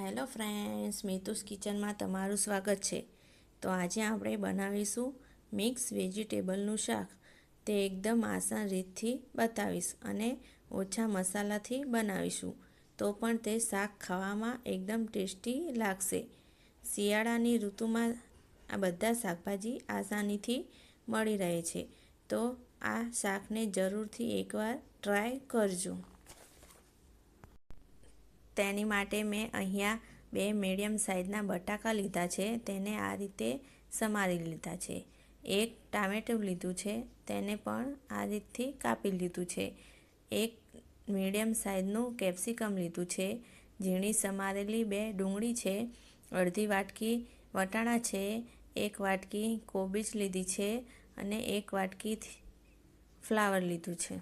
Hello friends, મિતુસ કિચનમાં તમારું સ્વાગત છે. તો આજે આપણે બનાવીશું મિક્સ વેજીટેબલનું શાક. તે એકદમ આસાન રીતથી બતાવીશ અને ઓછા મસાલાથી બનાવીશું. તો પણ તે શાક ખાવામાં એકદમ ટેસ્ટી લાગશે. શિયાળાની ઋતુમાં આ બધા શાકભાજી આસાનીથી મળી રહે છે. તો આ શાકને જરૂરથી એકવાર ટ્રાય કરજો. તેની માટે મેં અહીંયા 2 મીડિયમ સાઇઝના બટાકા લીધા છે. તેને આ રીતે સમારી લીધા છે. 1 ટામેટું લીધું છે, તેને પણ આ રીતથી કાપી લીધું છે. 1 મીડિયમ સાઇઝનું કેપ્સિકમ લીધું છે. ઝીણી સમારેલી 2 ડુંગળી છે. અડધી વાટકી વટાણા છે. 1 વાટકી કોબીજ લીધી છે અને 1 વાટકી ફ્લાવર લીધું છે.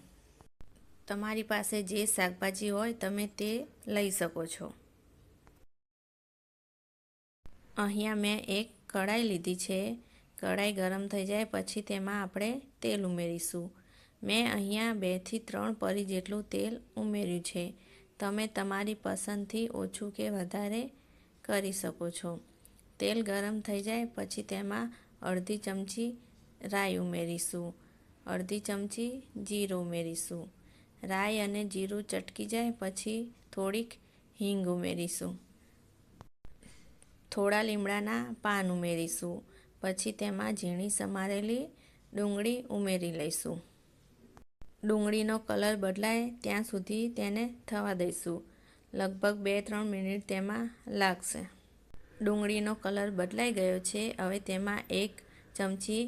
તમારી પાસે જે શાકભાજી હોય તમે તે લઈ શકો છો. અહીંયા મેં એક કઢાઈ લીધી છે. કઢાઈ ગરમ થઈ જાય પછી તેમાં આપણે તેલ ઉમેરીશું. મેં અહીંયા 2 થી 3 પરી જેટલું તેલ ઉમેર્યું છે. તમે તમારી પસંદથી ઓછું કે વધારે કરી શકો છો. તેલ ગરમ થઈ જાય પછી તેમાં અડધી ચમચી રાઈ ઉમેરીશું. અડધી ચમચી જીરું ઉમેરીશું. રાઈ અને જીરું ચટકી જાય પછી થોડીક હિંગ ઉમેરીશું. થોડા લીમડાના પાન ઉમેરીશું. પછી તેમાં ઝીણી સમારેલી ડુંગળી ઉમેરી લઈશું. ડુંગળીનો કલર બદલાય ત્યાં સુધી તેને થવા દઈશું. લગભગ 2-3 મિનિટ તેમાં લાગશે. ડુંગળીનો કલર બદલાઈ ગયો છે. હવે તેમાં 1 ચમચી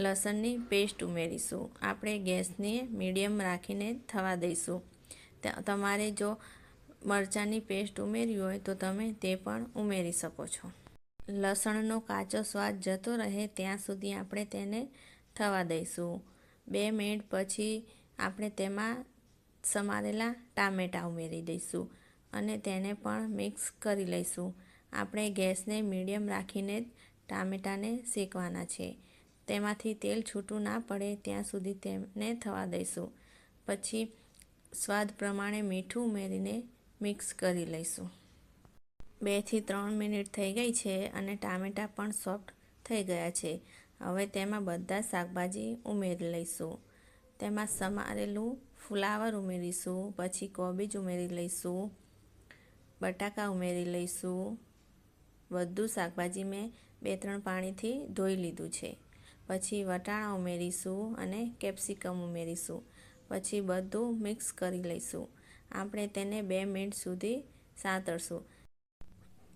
લસણની પેસ્ટ ઉમેરીશું. આપણે ગેસને મીડિયમ રાખીને થવા દઈશું. તમારે જો મરચાંની પેસ્ટ ઉમેરવી હોય તો તમે તે પણ ઉમેરી શકો છો. લસણનો કાચો સ્વાદ જતો રહે ત્યાં સુધી આપણે તેને થવા દઈશું. 2 મિનિટ પછી આપણે તેમાં સમારેલા ટામેટાં ઉમેરી દઈશું અને તેને પણ મિક્સ કરી લઈશું. આપણે ગેસને મીડિયમ રાખીને જ ટામેટાને શેકવાના છે. તેમાંથી તેલ છૂટું ના પડે ત્યાં સુધી તેને થવા દઈશું. પછી સ્વાદ પ્રમાણે મીઠું ઉમેરીને મિક્સ કરી લઈશું. 2 થી 3 મિનિટ થઈ ગઈ છે અને ટામેટાં પણ સોફ્ટ થઈ ગયા છે. હવે તેમાં બધા શાકભાજી ઉમેરી લઈશું. તેમાં સમારેલું ફ્લાવર ઉમેરીશું. પછી કોબીજ ઉમેરી લઈશું. બટાકા ઉમેરી લઈશું. બધું શાકભાજી મેં 2-3 પાણીથી ધોઈ લીધું છે. પછી વટાણા ઉમેરીશું અને કેપ્સિકમ ઉમેરીશું. પછી બધું મિક્સ કરી લઈશું. આપણે તેને 2 મિનિટ સુધી સાંતળશું.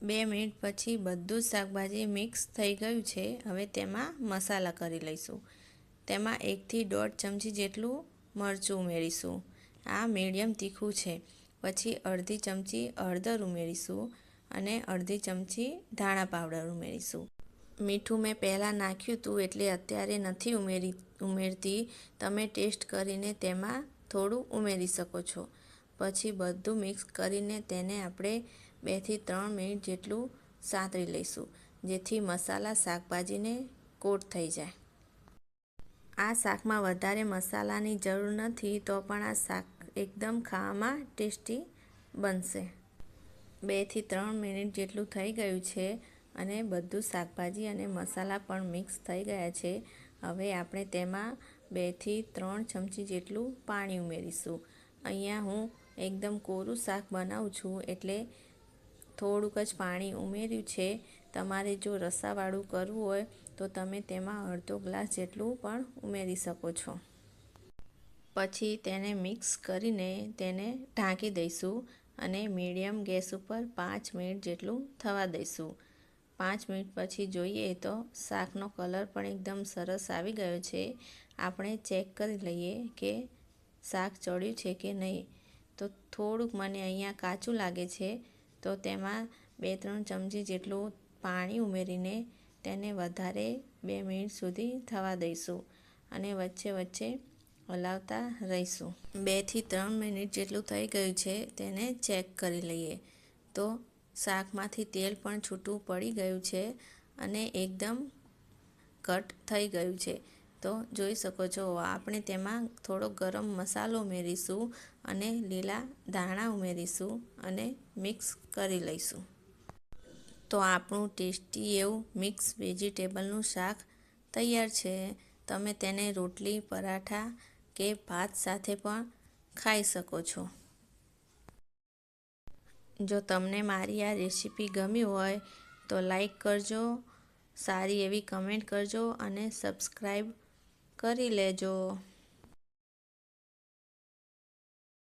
2 મિનિટ પછી બધું જ શાકભાજી મિક્સ થઈ ગયું છે. હવે તેમાં મસાલા કરી લઈશું. તેમાં 1 થી 1.5 ચમચી જેટલું મરચું ઉમેરીશું. આ મીડિયમ તીખું છે. પછી અડધી ચમચી હળદર ઉમેરીશું અને અડધી ચમચી ધાણા પાવડર ઉમેરીશું. મીઠું મેં પહેલાં નાખ્યું હતું એટલે અત્યારે નથી ઉમેરતી. તમે ટેસ્ટ કરીને તેમાં થોડું ઉમેરી શકો છો. પછી બધું મિક્સ કરીને તેને આપણે 2 થી 3 મિનિટ જેટલું સાંતળી લઈશું જેથી મસાલા શાકભાજીને કોટ થઈ જાય. આ શાકમાં વધારે મસાલાની જરૂર નથી તો પણ આ શાક એકદમ ખાવામાં ટેસ્ટી બનશે. 2 થી 3 મિનિટ જેટલું થઈ ગયું છે અને બધું શાકભાજી અને મસાલા પણ મિક્સ થઈ ગયા છે. હવે આપણે તેમાં 2 થી 3 ચમચી જેટલું પાણી ઉમેરીશું. અહીંયા હું એકદમ કોરું શાક બનાવું છું એટલે થોડુંક જ પાણી ઉમેર્યું છે. તમારે જો રસાવાળું કરવું હોય તો તમે તેમાં અડધો ગ્લાસ જેટલું પણ ઉમેરી શકો છો. પછી તેને મિક્સ કરીને તેને ઢાંકી દઈશું અને મીડિયમ ગેસ ઉપર 5 મિનિટ જેટલું થવા દઈશું. 5 મિનિટ પછી જોઈએ તો શાકનો કલર પણ એકદમ સરસ આવી ગયો છે. આપણે ચેક કરી લઈએ કે શાક ચડ્યું છે કે નહીં. તો થોડુંક મને અહીંયા કાચું લાગે છે તો તેમાં 2-3 ચમચી જેટલું પાણી ઉમેરીને તેને વધારે 2 મિનિટ સુધી થવા દઈશું અને વચ્ચે વચ્ચે હલાવતા રહીશું. 2 થી 3 મિનિટ જેટલું થઈ ગયું છે તેને ચેક કરી લઈએ તો શાકમાંથી તેલ પણ છૂટું પડી ગયું છે અને એકદમ કટ થઈ ગયું છે. તો જોઈ શકો છો આપણે તેમાં થોડો ગરમ મસાલો ઉમેરીશું અને લીલા ધાણા ઉમેરીશું અને મિક્સ કરી લઈશું. તો આપણું ટેસ્ટી એવું મિક્સ વેજીટેબલનું શાક તૈયાર છે. તમે તેને રોટલી, પરાઠા કે ભાત સાથે પણ ખાઈ શકો છો. જો તમને મારી આ રેસીપી ગમી હોય તો લાઈક કરજો, સારી એવી કમેન્ટ કરજો અને સબસ્ક્રાઈબ કરી લેજો.